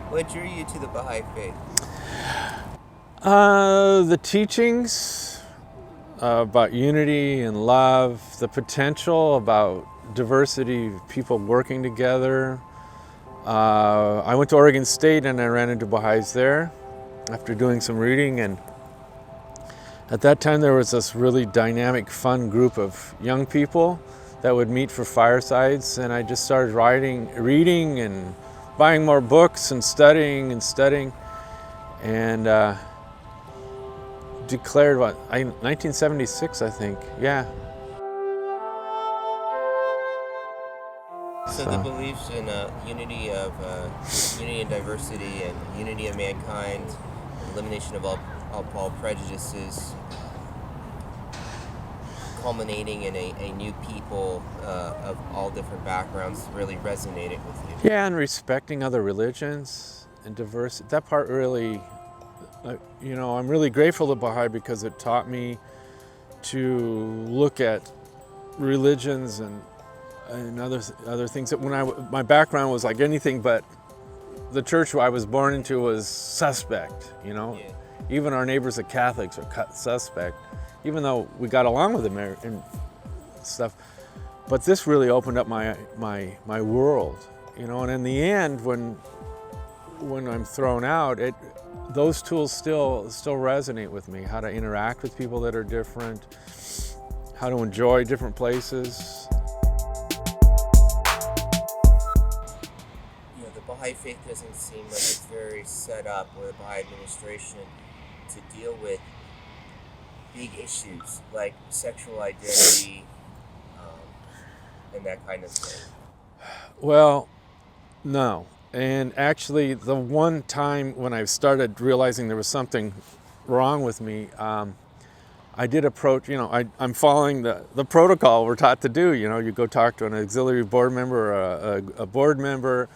What drew you to the Baha'i Faith? The teachings about unity and love, the potential about diversity of people working together. I went to Oregon State and I ran into Baha'is there after doing some reading, and at that time there was this really dynamic, fun group of young people that would meet for firesides, and I just started reading and buying more books and studying, and declared 1976, I think. Yeah. So the beliefs in unity and diversity, and unity of mankind, elimination of all prejudices, culminating in a new people of all different backgrounds, really resonated with you. Yeah, and respecting other religions and diversity. That part really, I'm really grateful to Baha'i because it taught me to look at religions and other things. That my background was like anything but the church I was born into was suspect. Yeah. Even our neighbors, the Catholics, are suspect, even though we got along with them and stuff. But this really opened up my world, And in the end, when I'm thrown out, those tools still resonate with me. How to interact with people that are different, how to enjoy different places. The Baha'i Faith doesn't seem like it's very set up, or the Baha'i administration, to deal with big issues like sexual identity and that kind of thing. Well, no. And actually, the one time when I started realizing there was something wrong with me, I did approach, I'm following the protocol we're taught to do. You go talk to an auxiliary board member or a board member,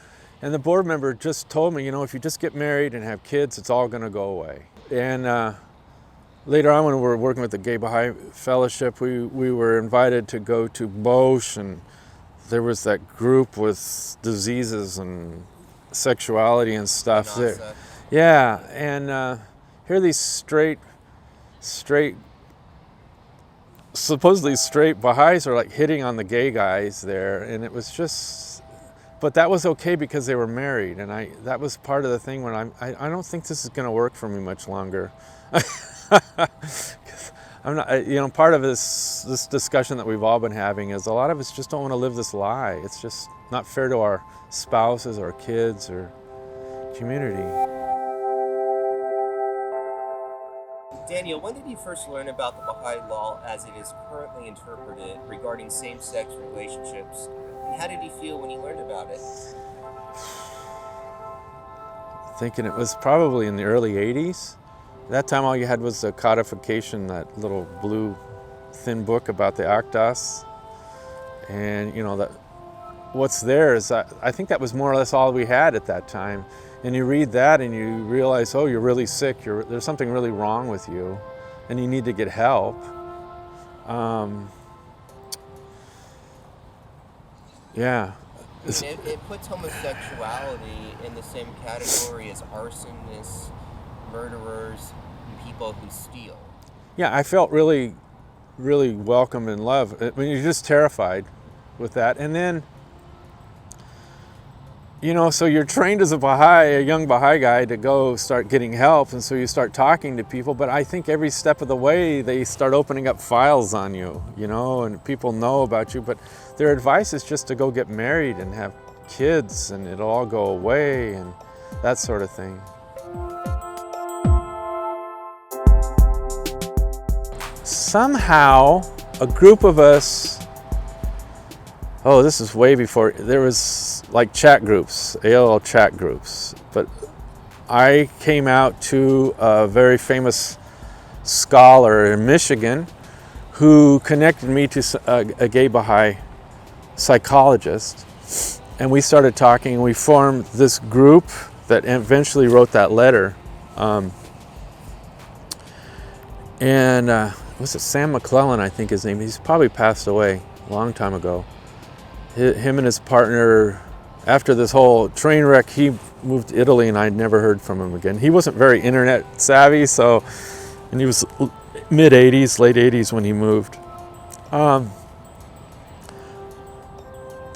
and the board member just told me, if you just get married and have kids, it's all going to go away. And later on, when we were working with the Gay Baha'i Fellowship, we were invited to go to Bosch, and there was that group with diseases and sexuality and stuff there. Yeah, and here these supposedly straight Baha'is are like hitting on the gay guys there, and it was just, but that was okay because they were married, and that was part of the thing when I don't think this is going to work for me much longer. I'm not, part of this discussion that we've all been having is a lot of us just don't want to live this lie. It's just not fair to our spouses or kids or community. Daniel, when did you first learn about the Baha'i law as it is currently interpreted regarding same-sex relationships? And how did you feel when you learned about it? Thinking it was probably in the early 80s. At that time, all you had was the codification, that little blue thin book about the Akdas. And, that what's there is, I think that was more or less all we had at that time. And you read that and you realize, oh, you're really sick, there's something really wrong with you, and you need to get help. Yeah. It puts homosexuality in the same category as arsonists, murderers, and people who steal. Yeah, I felt really, really welcome and loved. I mean, you're just terrified with that. And then, so you're trained as a young Baha'i guy, to go start getting help. And so you start talking to people. But I think every step of the way, they start opening up files on you, and people know about you. But their advice is just to go get married and have kids, and it'll all go away, and that sort of thing. Somehow, a group of us, this is way before, there was like chat groups, AOL chat groups, but I came out to a very famous scholar in Michigan who connected me to a gay Baha'i psychologist, and we started talking, and we formed this group that eventually wrote that letter. Was it Sam McClellan, I think his name? He's probably passed away a long time ago. Him and his partner, after this whole train wreck, he moved to Italy, and I never heard from him again. He wasn't very internet savvy, and he was mid-'80s, late 80s when he moved.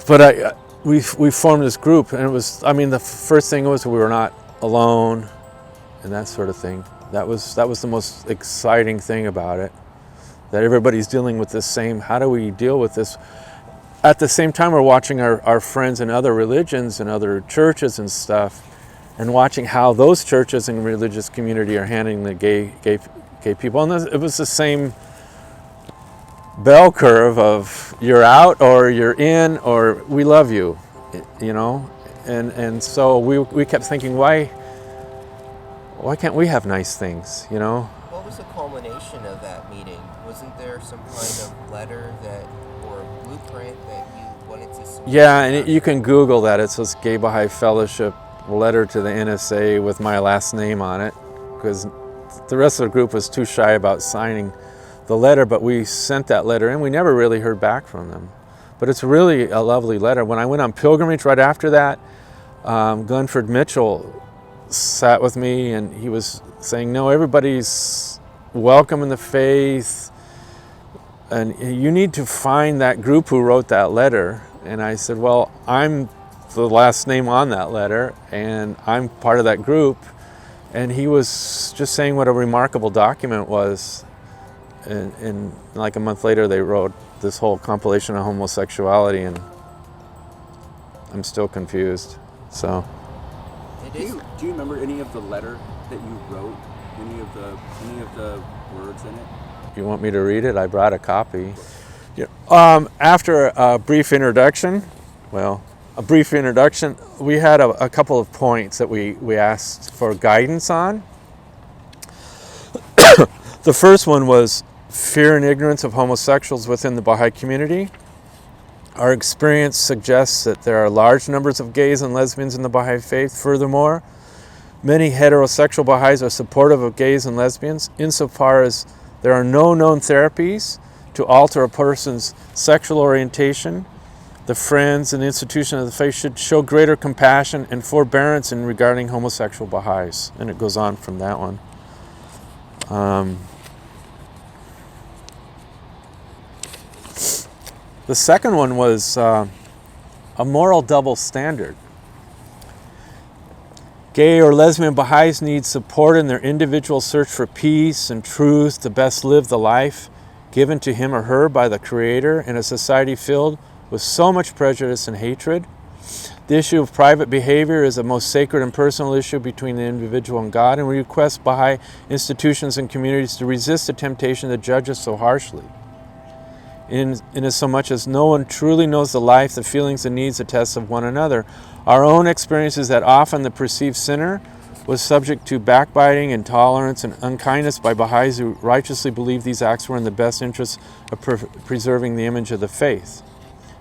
But we formed this group, and it was, the first thing was we were not alone, and that sort of thing. That was the most exciting thing about it, that everybody's dealing with this same, how do we deal with this? At the same time, we're watching our friends in other religions and other churches and stuff, and watching how those churches and religious community are handling the gay people. And it was the same bell curve of you're out or you're in or we love you, And so we kept thinking, why can't we have nice things, What was the culmination of that meeting? Wasn't there some kind of letter or blueprint that you wanted to submit? Yeah, and you can Google that. It says Gay Baha'i Fellowship letter to the NSA with my last name on it, because the rest of the group was too shy about signing the letter, but we sent that letter in. We never really heard back from them. But it's really a lovely letter. When I went on pilgrimage right after that, Glenford Mitchell sat with me, and he was saying, no, everybody's welcome in the faith, and you need to find that group who wrote that letter. And I said, well, I'm the last name on that letter, and I'm part of that group. And he was just saying what a remarkable document was. And like a month later, they wrote this whole compilation of homosexuality, and I'm still confused. So, Do you remember any of the letter that you wrote? Any of the words in it? You want me to read it? I brought a copy. Yeah. After a brief introduction, we had a couple of points that we asked for guidance on. The first one was fear and ignorance of homosexuals within the Baha'i community. Our experience suggests that there are large numbers of gays and lesbians in the Baha'i Faith. Furthermore, many heterosexual Baha'is are supportive of gays and lesbians insofar as there are no known therapies to alter a person's sexual orientation. The friends and institution of the faith should show greater compassion and forbearance in regarding homosexual Baha'is. And it goes on from that one. The second one was a moral double standard. Gay or lesbian Baha'is need support in their individual search for peace and truth to best live the life given to him or her by the Creator in a society filled with so much prejudice and hatred. The issue of private behavior is a most sacred and personal issue between the individual and God, and we request Baha'i institutions and communities to resist the temptation to judge us so harshly. Inasmuch as no one truly knows the life, the feelings, the needs, the tests of one another. Our own experience is that often the perceived sinner was subject to backbiting, intolerance, and unkindness by Baha'is who righteously believed these acts were in the best interest of preserving the image of the faith.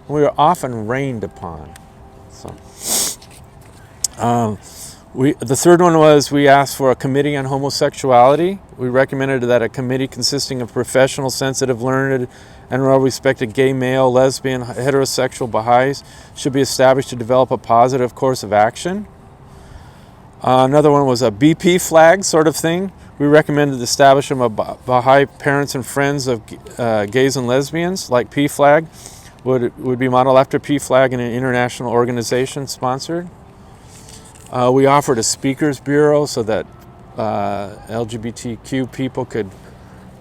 And we were often rained upon. The third one was we asked for a committee on homosexuality. We recommended that a committee consisting of professional, sensitive, learned, and well-respected gay, male, lesbian, heterosexual Baha'is should be established to develop a positive course of action. Another one was a BP flag sort of thing. We recommended the establishment of Baha'i parents and friends of gays and lesbians, like PFLAG, would be modeled after PFLAG in an international organization sponsored. We offered a speakers bureau so that LGBTQ people could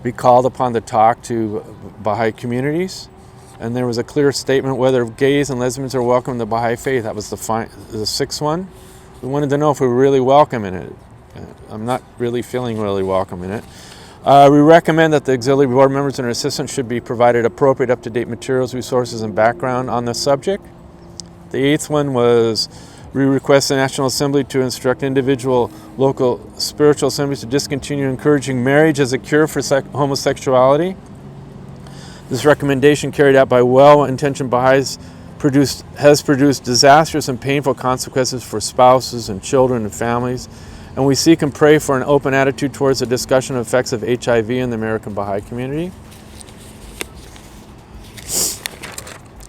be called upon to talk to Baha'i communities. And there was a clear statement whether gays and lesbians are welcome in the Baha'i Faith. That was the sixth one. We wanted to know if we were really welcome in it. I'm not really feeling really welcome in it. We recommend that the auxiliary board members and their assistants should be provided appropriate up-to-date materials, resources, and background on the subject. The eighth one was we request the National Assembly to instruct individual local spiritual assemblies to discontinue encouraging marriage as a cure for homosexuality. This recommendation, carried out by well-intentioned Baha'is, has produced disastrous and painful consequences for spouses and children and families, and we seek and pray for an open attitude towards the discussion of effects of HIV in the American Baha'i community.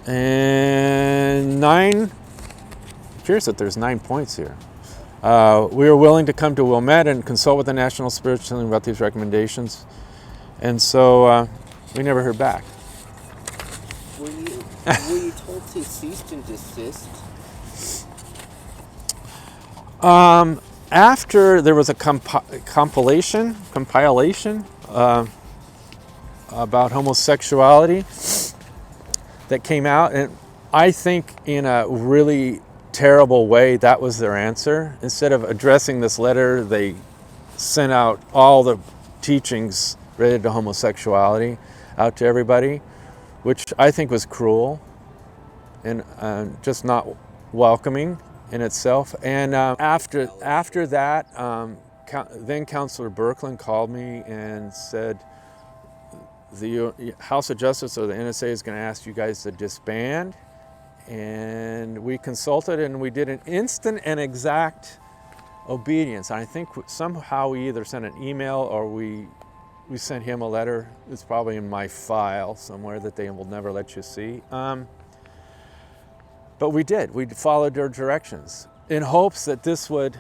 And 9, it appears that there's 9 points here. We were willing to come to Wilmette and consult with the National Spiritual Center about these recommendations. And so we never heard back. Were you told to cease and desist? After there was a compilation about homosexuality that came out, and I think in a really terrible way that was their answer. Instead of addressing this letter, they sent out all the teachings related to homosexuality out to everybody, which I think was cruel and just not welcoming in itself. And after that, then Councilor Birkeland called me and said, the House of Justice or the NSA is going to ask you guys to disband. And we consulted and we did an instant and exact obedience. I think somehow we either sent an email or we sent him a letter. It's probably in my file somewhere that they will never let you see. But we did. We followed their directions in hopes that this would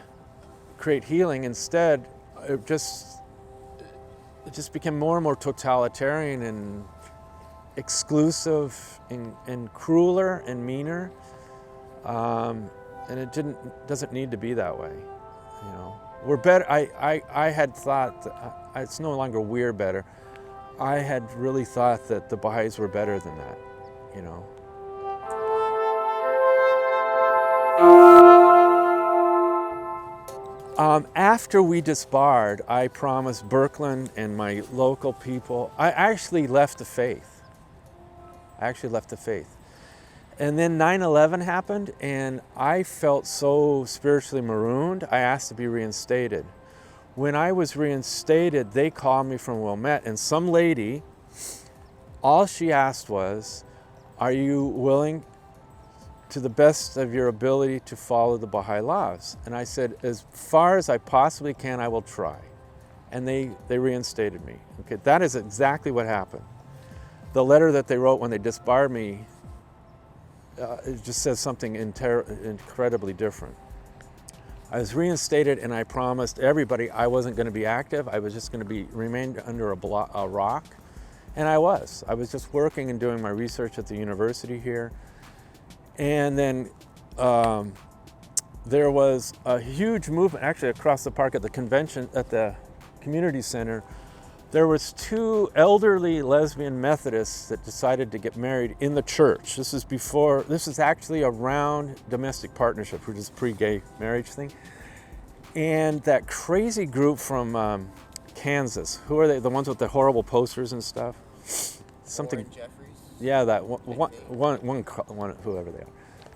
create healing. Instead, it just became more and more totalitarian and exclusive and crueler and meaner. And it doesn't need to be that way. You know, we're better. I had thought that, it's no longer we're better. I had really thought that the Baha'is were better than that. You know. After we disbarred, I promised Birkeland and my local people, I actually left the faith. And then 9/11 happened, and I felt so spiritually marooned, I asked to be reinstated. When I was reinstated, they called me from Wilmette, and some lady, all she asked was, are you willing to the best of your ability to follow the Baha'i laws? And I said, as far as I possibly can, I will try. And they reinstated me. Okay, that is exactly what happened. The letter that they wrote when they disbarred me, it just says something incredibly different. I was reinstated and I promised everybody I wasn't going to be active. I was just going to remain under a rock. And I was just working and doing my research at the university here. And then there was a huge movement actually across the park at the convention, at the community center. There was 2 elderly lesbian Methodists that decided to get married in the church. This is actually around domestic partnership, which is pre-gay marriage thing. And that crazy group from Kansas, who are they? The ones with the horrible posters and stuff? Something. Warren Jeffries? Yeah, that one, whoever they are.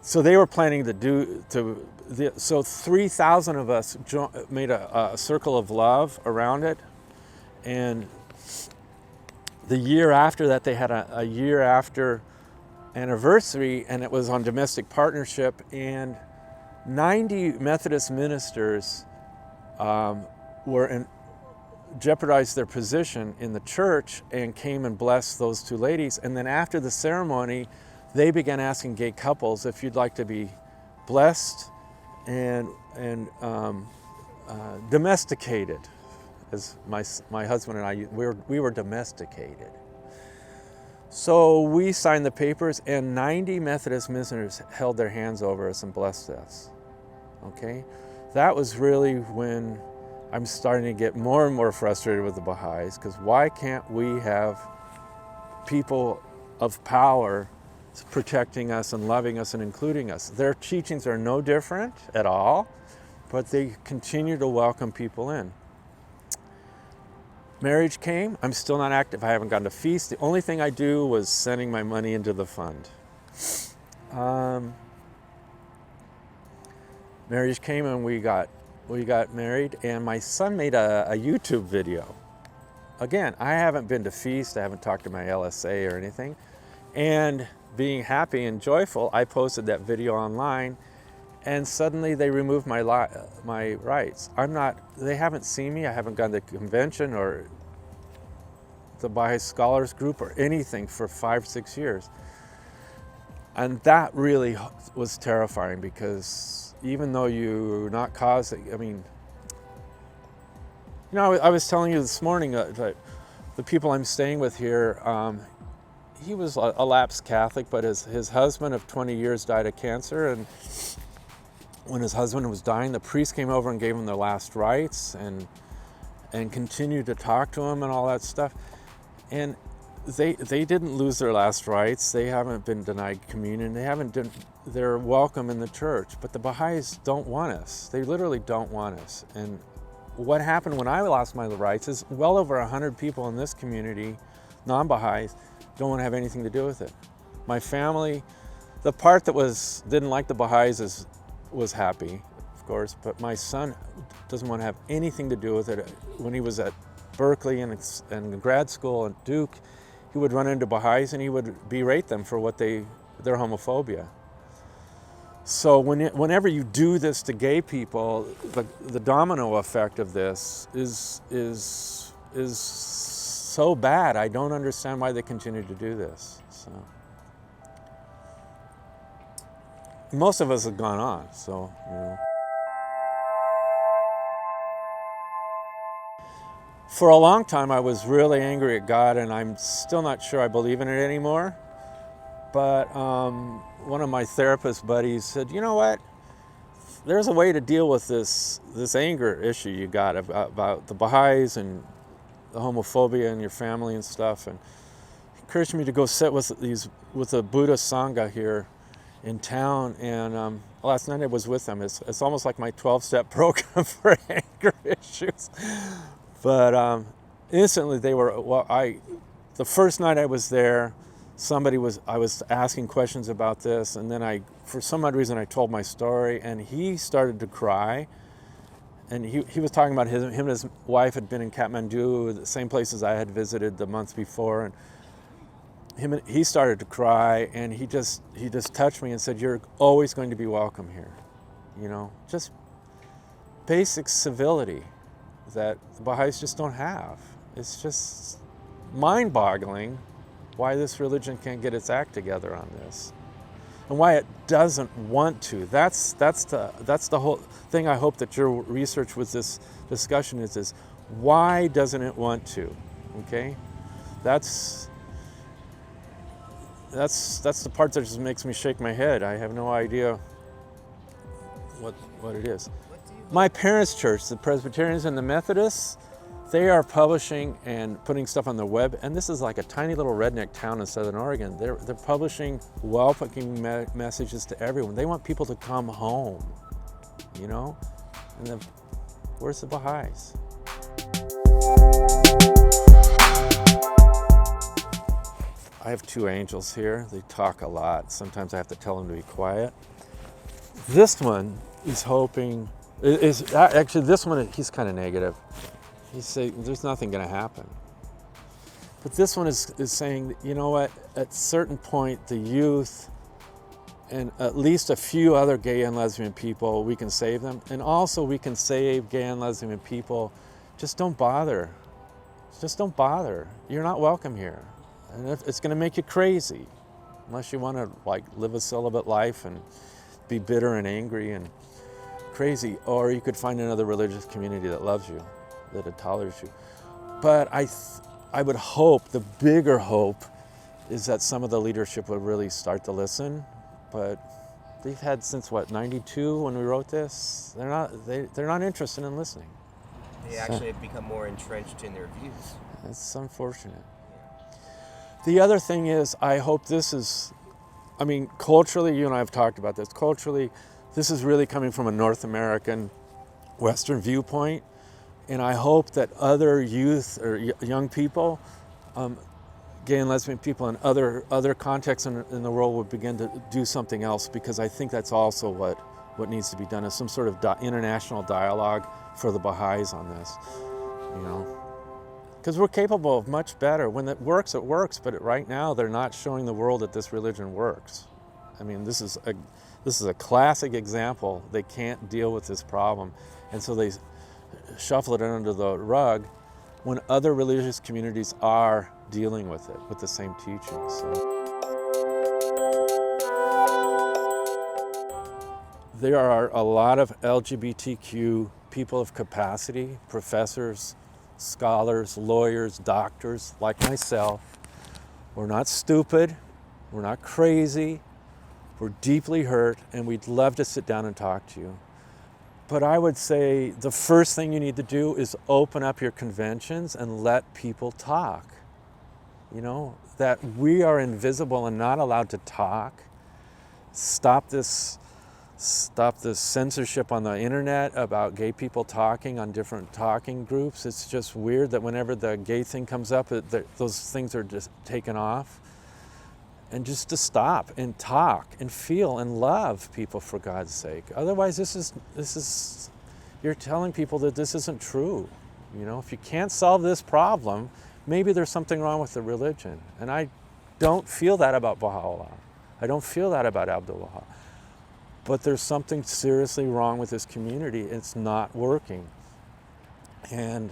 So they were planning so 3,000 of us made a circle of love around it. And the year after that, they had a year after anniversary, and it was on domestic partnership. And 90 Methodist ministers jeopardized their position in the church and came and blessed those 2 ladies. And then after the ceremony, they began asking gay couples if you'd like to be blessed and domesticated. As my husband and I, we were domesticated. So we signed the papers, and 90 Methodist ministers held their hands over us and blessed us. Okay, that was really when I'm starting to get more and more frustrated with the Baha'is, because why can't we have people of power protecting us and loving us and including us? Their teachings are no different at all, but they continue to welcome people in. Marriage came. I'm still not active. I haven't gone to feast. The only thing I do was sending my money into the fund. Marriage came and we got married, and my son made a YouTube video. Again, I haven't been to feast. I haven't talked to my LSA or anything. And being happy and joyful, I posted that video online, and suddenly they removed my rights. They haven't seen me. I haven't gone to the convention or the Baha'i Scholars Group or anything for 5-6 years. And that really was terrifying, because even though you're not causing, I mean, you know, I was telling you this morning that the people I'm staying with here, he was a lapsed Catholic, but his husband of 20 years died of cancer, and when his husband was dying, the priest came over and gave him their last rites and continued to talk to him and all that stuff. And they didn't lose their last rites. They haven't been denied communion. They're welcome in the church. But the Baha'is don't want us. They literally don't want us. And what happened when I lost my rights is well over 100 people in this community, non-Baha'is, don't want to have anything to do with it. My family, the part that didn't like the Baha'is was happy, of course, but my son doesn't want to have anything to do with it. When he was at Berkeley and grad school at Duke, he would run into Baha'is and he would berate them for their homophobia. So whenever you do this to gay people, the domino effect of this is so bad. I don't understand why they continue to do this. So most of us have gone on. So you know. For a long time, I was really angry at God, and I'm still not sure I believe in it anymore. But one of my therapist buddies said, you know what? There's a way to deal with this anger issue you got about the Baha'is and the homophobia in your family and stuff. And he encouraged me to go sit with a Buddhist Sangha here in town. And last night I was with them. It's almost like my 12-step program for anger issues. But instantly they were, the first night I was there, I was asking questions about this, and then for some odd reason I told my story, and he started to cry. And he was talking about him and his wife had been in Kathmandu, the same places I had visited the month before, and he started to cry, and he just touched me and said, "You're always going to be welcome here." You know, just basic civility that the Baha'is just don't have. It's just mind-boggling why this religion can't get its act together on this, and why it doesn't want to. That's the whole thing. I hope that your research with this discussion is why doesn't it want to? Okay, that's the part that just makes me shake my head. I have no idea what it is. My parents' church, the Presbyterians and the Methodists, they are publishing and putting stuff on their web, and this is like a tiny little redneck town in Southern Oregon. They're publishing welcoming messages to everyone. They want people to come home, you know? And where's the Baha'is? I have two angels here. They talk a lot. Sometimes I have to tell them to be quiet. This one is hoping, actually this one, he's kind of negative. He's saying there's nothing going to happen. But this one is saying, you know what, at a certain point, the youth and at least a few other gay and lesbian people, we can save them. And also we can save gay and lesbian people. Just don't bother. Just don't bother. You're not welcome here. And it's going to make you crazy unless you want to like live a celibate life and be bitter and angry and crazy. Or you could find another religious community that loves you, that tolerates you. But I would hope, the bigger hope, is that some of the leadership would really start to listen. But they've had since what, 92 when we wrote this? They're not interested in listening. They actually have become more entrenched in their views. It's unfortunate. The other thing is, I hope this is, I mean, culturally, you and I have talked about this, culturally, this is really coming from a North American Western viewpoint. And I hope that other youth or young people, gay and lesbian people in other contexts in the world would begin to do something else, because I think that's also what needs to be done, is some sort of international dialogue for the Baha'is on this, you know. Because we're capable of much better. When it works, but right now they're not showing the world that this religion works. I mean, this is a classic example. They can't deal with this problem, and so they shuffle it under the rug when other religious communities are dealing with it, with the same teachings. So there are a lot of LGBTQ people of capacity, professors, scholars, lawyers, doctors, like myself. We're not stupid, we're not crazy, we're deeply hurt, and we'd love to sit down and talk to you. But I would say the first thing you need to do is open up your conventions and let people talk. You know, that we are invisible and not allowed to talk. Stop this censorship on the internet about gay people talking on different talking groups. It's just weird that whenever the gay thing comes up, those things are just taken off. And just to stop and talk and feel and love people, for God's sake. Otherwise, this is you're telling people that this isn't true. You know, if you can't solve this problem, maybe there's something wrong with the religion. And I don't feel that about Baha'u'llah. I don't feel that about Abdul-Wahab. But there's something seriously wrong with this community. It's not working. And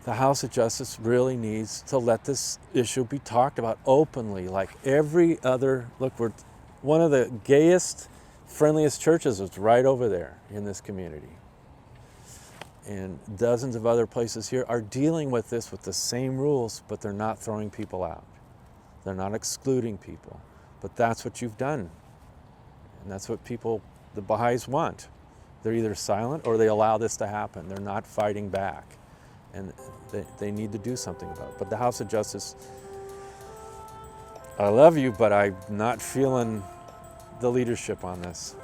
the House of Justice really needs to let this issue be talked about openly, like every other. Look, we're one of the gayest, friendliest churches is right over there in this community. And dozens of other places here are dealing with this with the same rules, but they're not throwing people out. They're not excluding people. But that's what you've done. And that's what people, the Baha'is, want. They're either silent or they allow this to happen. They're not fighting back. And they need to do something about it. But the House of Justice, I love you, but I'm not feeling the leadership on this.